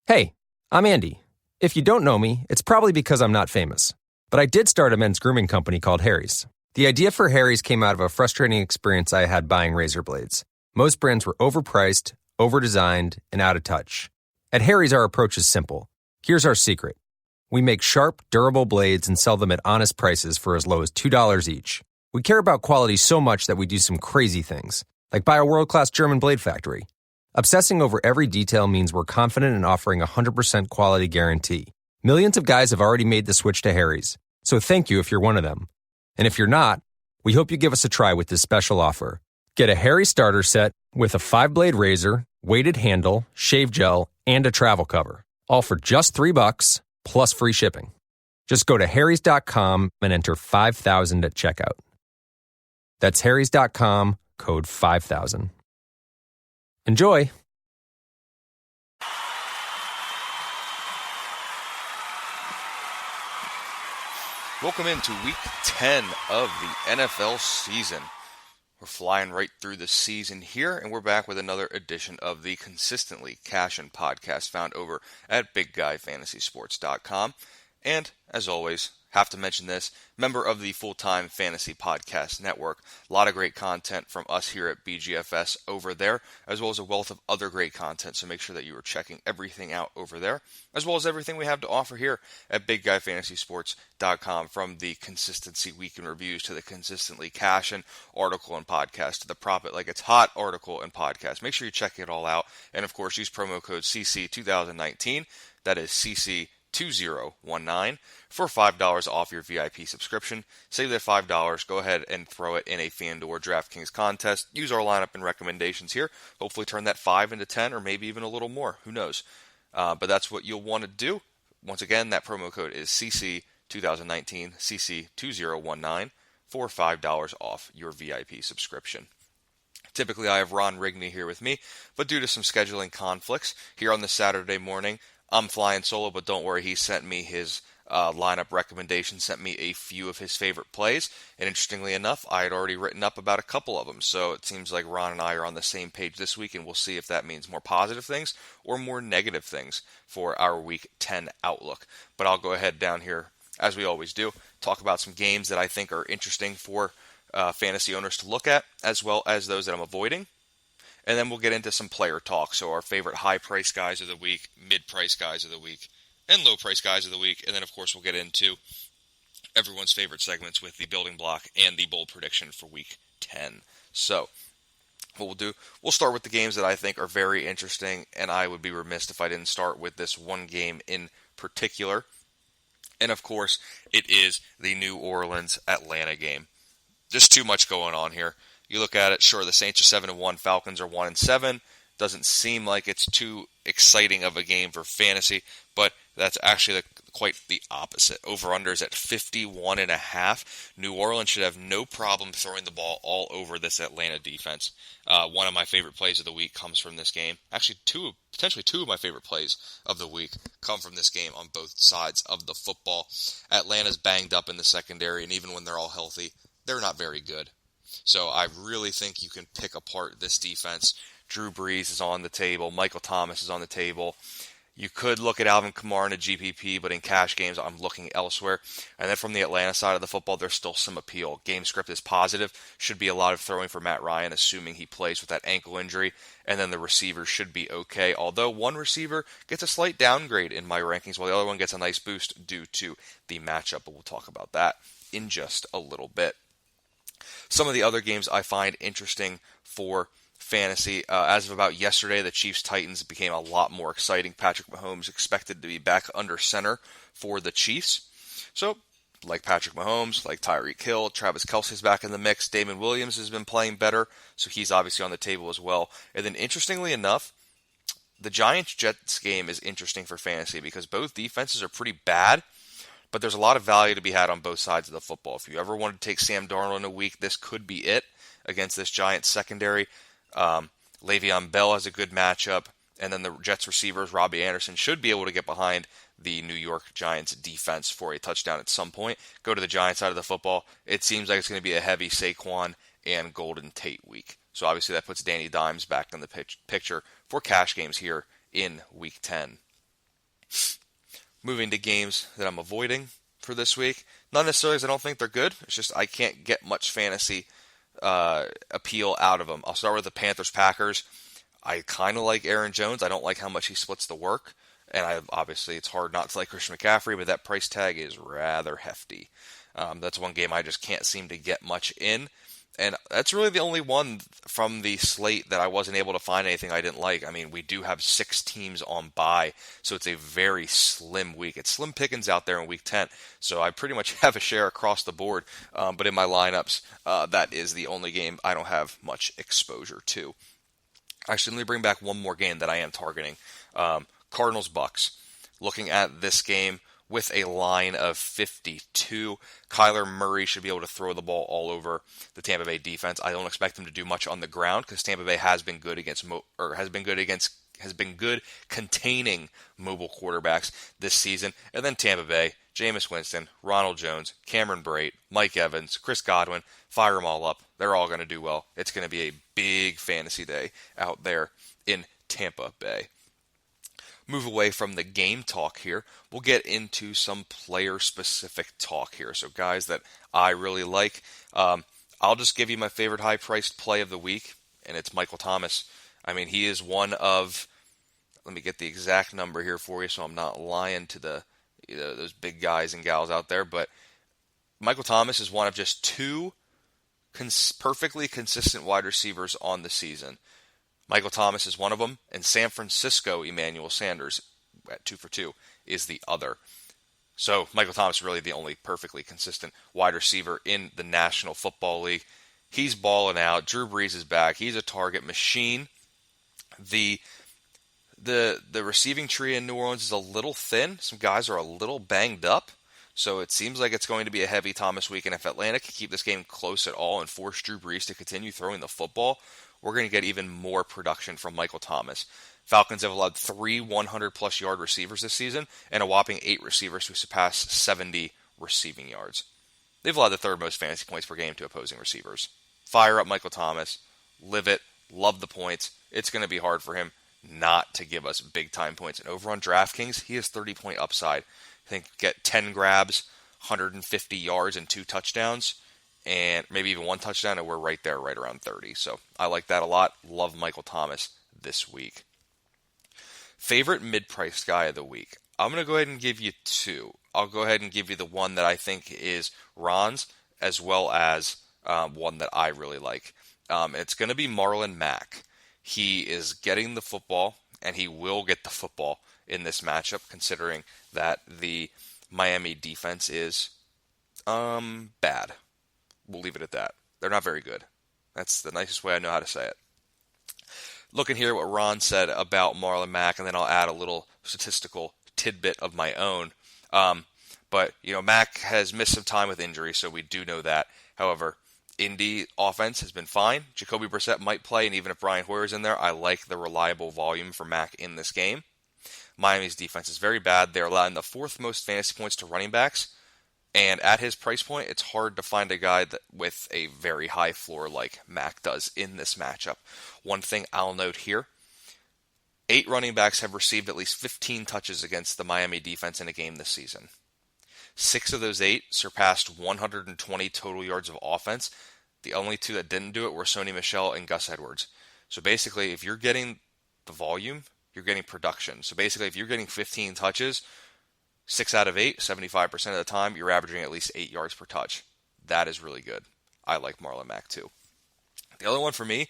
Hey, I'm Andy. If you don't know me, it's probably because I'm not famous. But I did start a men's grooming company called Harry's. The idea for Harry's came out of a frustrating experience I had buying razor blades. Most brands were overpriced, overdesigned, and out of touch. At Harry's, our approach is simple. Here's our secret. We make sharp, durable blades and sell them at honest prices for as low as $2 each. We care about quality so much that we do some crazy things, like buy a world-class German blade factory. Obsessing over every detail means we're confident in offering a 100% quality guarantee. Millions of guys have already made the switch to Harry's, so thank you if you're one of them. And if you're not, we hope you give us a try with this special offer. Get a Harry starter set with a 5-blade razor, weighted handle, shave gel, and a travel cover. All for just $3 plus free shipping. Just go to harrys.com and enter 5000 at checkout. That's harrys.com, code 5000. Enjoy! Welcome into Week 10 of the NFL season. We're flying right through the season here, and we're back with another edition of the consistently Cashin podcast found over at BigGuyFantasySports.com. And, as always, have to mention this, member of the full-time Fantasy Podcast Network. A lot of great content from us here at BGFS over there, as well as a wealth of other great content, so make sure that you are checking everything out over there, as well as everything we have to offer here at BigGuyFantasySports.com, from the Consistency Week in Reviews to the Consistently Cashin article and podcast to the Prop It Like It's Hot article and podcast. Make sure you check it all out, and of course use promo code CC2019, that is CC2019, for $5 off your VIP subscription. Save that $5, go ahead and throw it in a FanDuel or DraftKings contest. Use our lineup and recommendations here. Hopefully turn that 5 into 10 or maybe even a little more. Who knows? But that's what you'll want to do. Once again, that promo code is CC2019, CC2019, for $5 off your VIP subscription. Typically, I have Ron Rigney here with me, but due to some scheduling conflicts here on this Saturday morning, I'm flying solo, but don't worry, he sent me his lineup recommendation, sent me a few of his favorite plays, and interestingly enough, I had already written up about a couple of them, so it seems like Ron and I are on the same page this week, and we'll see if that means more positive things or more negative things for our Week 10 outlook. But I'll go ahead down here, as we always do, talk about some games that I think are interesting for fantasy owners to look at, as well as those that I'm avoiding. And then we'll get into some player talk, so our favorite high-price guys of the week, mid-price guys of the week, and low-price guys of the week. And then, of course, we'll get into everyone's favorite segments with the building block and the bold prediction for Week 10. So, what we'll do, we'll start with the games that I think are very interesting, and I would be remiss if I didn't start with this one game in particular. And, of course, it is the New Orleans-Atlanta game. Just too much going on here. You look at it, sure, the Saints are 7-1, Falcons are 1-7. Doesn't seem like it's too exciting of a game for fantasy, but that's actually quite the opposite. Over-under is at 51.5. New Orleans should have no problem throwing the ball all over this Atlanta defense. One of my favorite plays of the week comes from this game. Actually, potentially two of my favorite plays of the week come from this game on both sides of the football. Atlanta's banged up in the secondary, and even when they're all healthy, they're not very good. So I really think you can pick apart this defense. Drew Brees is on the table. Michael Thomas is on the table. You could look at Alvin Kamara in a GPP, but in cash games, I'm looking elsewhere. And then from the Atlanta side of the football, there's still some appeal. Game script is positive. Should be a lot of throwing for Matt Ryan, assuming he plays with that ankle injury. And then the receivers should be okay. Although one receiver gets a slight downgrade in my rankings, while the other one gets a nice boost due to the matchup. But we'll talk about that in just a little bit. Some of the other games I find interesting for fantasy. As of about yesterday, the Chiefs-Titans became a lot more exciting. Patrick Mahomes expected to be back under center for the Chiefs. So, like Patrick Mahomes, like Tyreek Hill, Travis Kelce's back in the mix. Damon Williams has been playing better, so he's obviously on the table as well. And then, interestingly enough, the Giants-Jets game is interesting for fantasy because both defenses are pretty bad, but there's a lot of value to be had on both sides of the football. If you ever wanted to take Sam Darnold in a week, this could be it against this Giants secondary. Le'Veon Bell has a good matchup, and then the Jets receivers, Robbie Anderson, should be able to get behind the New York Giants defense for a touchdown at some point. Go to the Giants side of the football. It seems like it's going to be a heavy Saquon and Golden Tate week. So obviously that puts Danny Dimes back in the picture for cash games here in Week 10. Moving to games that I'm avoiding for this week. Not necessarily because I don't think they're good. It's just I can't get much fantasy appeal out of them. I'll start with the Panthers-Packers. I kind of like Aaron Jones. I don't like how much he splits the work. And obviously it's hard not to like Christian McCaffrey, but that price tag is rather hefty. That's one game I just can't seem to get much in. And that's really the only one from the slate that I wasn't able to find anything I didn't like. I mean, we do have 6 teams on bye, so it's a very slim week. It's slim pickings out there in week 10, so I pretty much have a share across the board. But in my lineups, that is the only game I don't have much exposure to. Actually, let me bring back one more game that I am targeting. Cardinals-Bucks. Looking at this game with a line of 52, Kyler Murray should be able to throw the ball all over the Tampa Bay defense. I don't expect him to do much on the ground because Tampa Bay has been good containing mobile quarterbacks this season. And then Tampa Bay, Jameis Winston, Ronald Jones, Cameron Brate, Mike Evans, Chris Godwin, fire them all up. They're all going to do well. It's going to be a big fantasy day out there in Tampa Bay. Move away from the game talk here. We'll get into some player-specific talk here. So guys that I really like. I'll just give you my favorite high-priced play of the week, and it's Michael Thomas. I mean, he is one of, let me get the exact number here for you so I'm not lying to those big guys and gals out there, but Michael Thomas is one of just 2 perfectly consistent wide receivers on the season. Michael Thomas is one of them, and San Francisco Emmanuel Sanders at 2 for 2 is the other. So Michael Thomas is really the only perfectly consistent wide receiver in the National Football League. He's balling out. Drew Brees is back. He's a target machine. The receiving tree in New Orleans is a little thin. Some guys are a little banged up. So it seems like it's going to be a heavy Thomas week. And if Atlanta can keep this game close at all and force Drew Brees to continue throwing the football, we're going to get even more production from Michael Thomas. Falcons have allowed 3 100-plus yard receivers this season and a whopping 8 receivers to surpass 70 receiving yards. They've allowed the 3rd most fantasy points per game to opposing receivers. Fire up Michael Thomas. Live it. Love the points. It's going to be hard for him not to give us big-time points. And over on DraftKings, he has 30-point upside. I think get 10 grabs, 150 yards, and 2 touchdowns. And maybe even 1 touchdown, and we're right there, right around 30. So I like that a lot. Love Michael Thomas this week. Favorite mid-priced guy of the week. I'm going to go ahead and give you 2. I'll go ahead and give you the one that I think is Ron's, as well as one that I really like. It's going to be Marlon Mack. He is getting the football, and he will get the football in this matchup, considering that the Miami defense is bad. We'll leave it at that. They're not very good. That's the nicest way I know how to say it. Looking here at what Ron said about Marlon Mack, and then I'll add a little statistical tidbit of my own. But, Mack has missed some time with injury, so we do know that. However, Indy offense has been fine. Jacoby Brissett might play, and even if Brian Hoyer's in there, I like the reliable volume for Mack in this game. Miami's defense is very bad. They're allowing the 4th most fantasy points to running backs. And at his price point, it's hard to find a guy with a very high floor like Mack does in this matchup. One thing I'll note here, 8 running backs have received at least 15 touches against the Miami defense in a game this season. 6 of those 8 surpassed 120 total yards of offense. The only 2 that didn't do it were Sony Michel and Gus Edwards. So basically, if you're getting the volume, you're getting production. So basically, if you're getting 15 touches, 6 out of 8, 75% of the time, you're averaging at least 8 yards per touch. That is really good. I like Marlon Mack too. The other one for me,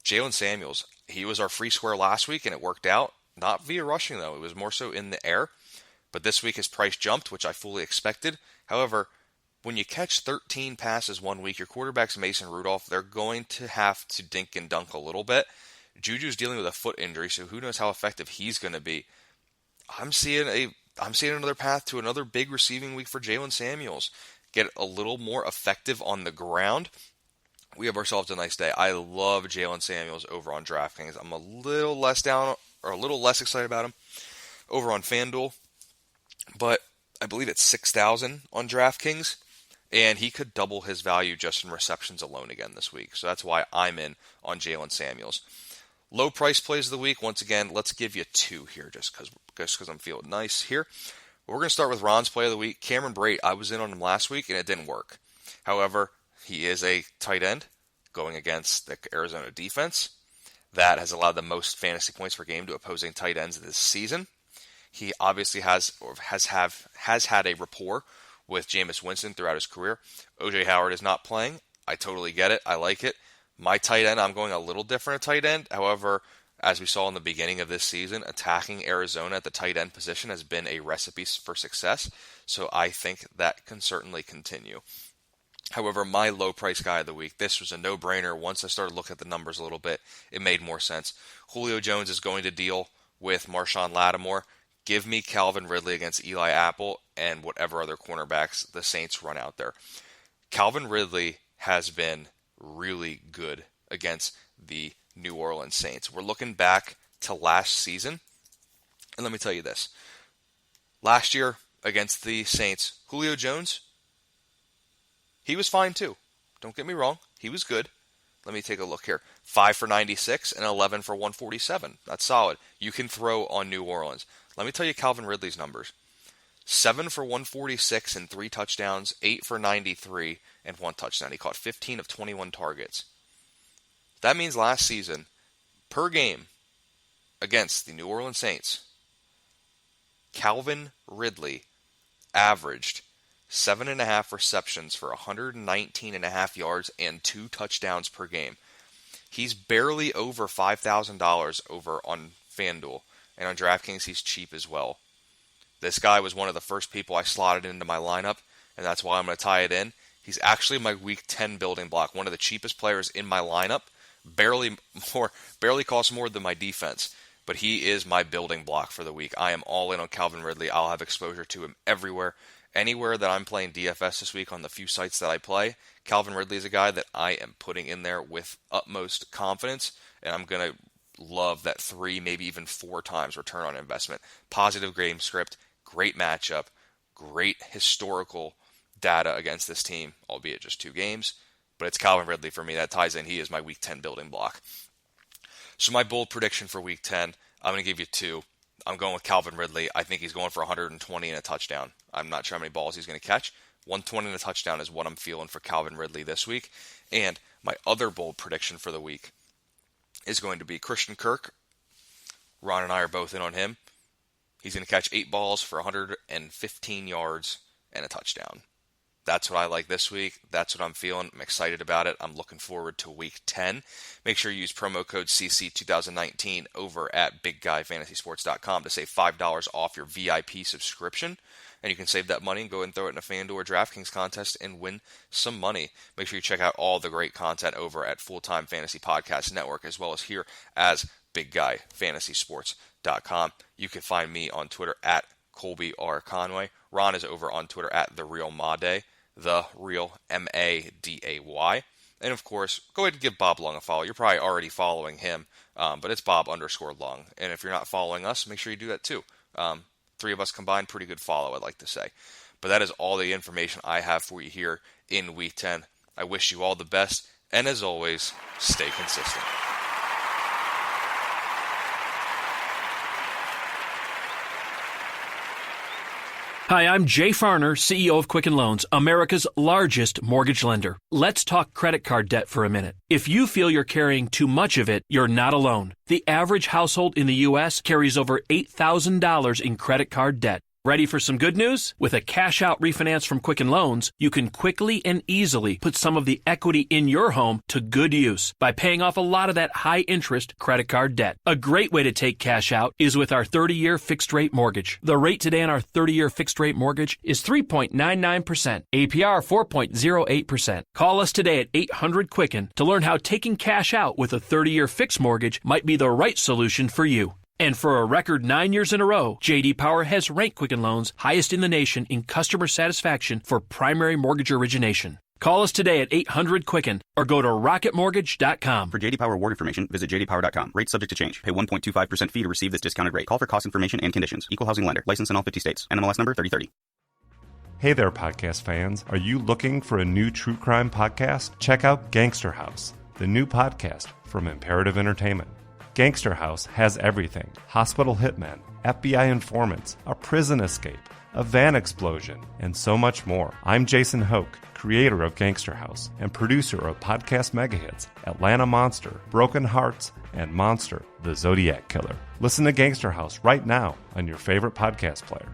Jalen Samuels. He was our free square last week, and it worked out. Not via rushing, though. It was more so in the air. But this week his price jumped, which I fully expected. However, when you catch 13 passes one week, your quarterback's Mason Rudolph. They're going to have to dink and dunk a little bit. Juju's dealing with a foot injury, so who knows how effective he's going to be. I'm seeing another path to another big receiving week for Jalen Samuels. Get a little more effective on the ground. We have ourselves a nice day. I love Jalen Samuels over on DraftKings. I'm a little less excited about him over on FanDuel, but I believe it's 6,000 on DraftKings, and he could double his value just in receptions alone again this week. So that's why I'm in on Jalen Samuels. Low price plays of the week. Once again, let's give you 2 here just because I'm feeling nice here. We're going to start with Ron's play of the week. Cameron Brate, I was in on him last week and it didn't work. However, he is a tight end going against the Arizona defense. That has allowed the most fantasy points per game to opposing tight ends this season. He obviously has had a rapport with Jameis Winston throughout his career. O.J. Howard is not playing. I totally get it. I like it. My tight end, I'm going a little different at tight end. However, as we saw in the beginning of this season, attacking Arizona at the tight end position has been a recipe for success. So I think that can certainly continue. However, my low price guy of the week, this was a no-brainer. Once I started looking at the numbers a little bit, it made more sense. Julio Jones is going to deal with Marshawn Lattimore. Give me Calvin Ridley against Eli Apple and whatever other cornerbacks the Saints run out there. Calvin Ridley has been really good against the New Orleans Saints. We're looking back to last season, and let me tell you this. Last year against the Saints, Julio Jones, he was fine too. Don't get me wrong. He was good. Let me take a look here. 5 for 96 and 11 for 147. That's solid. You can throw on New Orleans. Let me tell you Calvin Ridley's numbers. 7 for 146 and 3 touchdowns, 8 for 93 and 1 touchdown. He caught 15 of 21 targets. That means last season, per game against the New Orleans Saints, Calvin Ridley averaged 7.5 receptions for 119.5 yards and 2 touchdowns per game. He's barely over $5,000 over on FanDuel. And on DraftKings, he's cheap as well. This guy was one of the first people I slotted into my lineup, and that's why I'm going to tie it in. He's actually my Week 10 building block, one of the cheapest players in my lineup. Barely costs more than my defense, but he is my building block for the week. I am all in on Calvin Ridley. I'll have exposure to him everywhere. Anywhere that I'm playing DFS this week on the few sites that I play, Calvin Ridley is a guy that I am putting in there with utmost confidence, and I'm going to love that 3, maybe even 4 times return on investment. Positive game script, great matchup, great historical data against this team, albeit just 2 games. But it's Calvin Ridley for me. That ties in. He is my Week 10 building block. So my bold prediction for Week 10, I'm going to give you 2. I'm going with Calvin Ridley. I think he's going for 120 and a touchdown. I'm not sure how many balls he's going to catch. 120 and a touchdown is what I'm feeling for Calvin Ridley this week. And my other bold prediction for the week is going to be Christian Kirk. Ron and I are both in on him. He's going to catch 8 balls for 115 yards and a touchdown. That's what I like this week. That's what I'm feeling. I'm excited about it. I'm looking forward to Week 10. Make sure you use promo code CC2019 over at BigGuyFantasySports.com to save $5 off your VIP subscription. And you can save that money and go and throw it in a FanDuel or DraftKings contest and win some money. Make sure you check out all the great content over at Full-Time Fantasy Podcast Network, as well as here as BigGuyFantasySports.com. You can find me on Twitter at Colby R. Conway. Ron is over on Twitter at TheRealMaday, TheRealMaday. And of course, go ahead and give Bob Long a follow. You're probably already following him, but it's Bob_Long. And if you're not following us, make sure you do that too. 3 of us combined, pretty good follow, I'd like to say. But that is all the information I have for you here in Week 10. I wish you all the best, and as always, stay consistent. Hi, I'm Jay Farner, CEO of Quicken Loans, America's largest mortgage lender. Let's talk credit card debt for a minute. If you feel you're carrying too much of it, you're not alone. The average household in the U.S. carries over $8,000 in credit card debt. Ready for some good news? With a cash-out refinance from Quicken Loans, you can quickly and easily put some of the equity in your home to good use by paying off a lot of that high-interest credit card debt. A great way to take cash out is with our 30-year fixed-rate mortgage. The rate today on our 30-year fixed-rate mortgage is 3.99%, APR 4.08%. Call us today at 800-QUICKEN to learn how taking cash out with a 30-year fixed mortgage might be the right solution for you. And for a record 9 years in a row, J.D. Power has ranked Quicken Loans highest in the nation in customer satisfaction for primary mortgage origination. Call us today at 800-QUICKEN or go to rocketmortgage.com. For J.D. Power award information, visit jdpower.com. Rates subject to change. Pay 1.25% fee to receive this discounted rate. Call for cost information and conditions. Equal housing lender. License in all 50 states. NMLS number 3030. Hey there, podcast fans. Are you looking for a new true crime podcast? Check out Gangster House, the new podcast from Imperative Entertainment. Gangster House has everything: hospital hitmen, FBI informants, a prison escape, a van explosion, and so much more. I'm Jason Hoke, creator of Gangster House and producer of podcast megahits Atlanta Monster, Broken Hearts, and Monster, the Zodiac Killer. Listen to Gangster House right now on your favorite podcast player.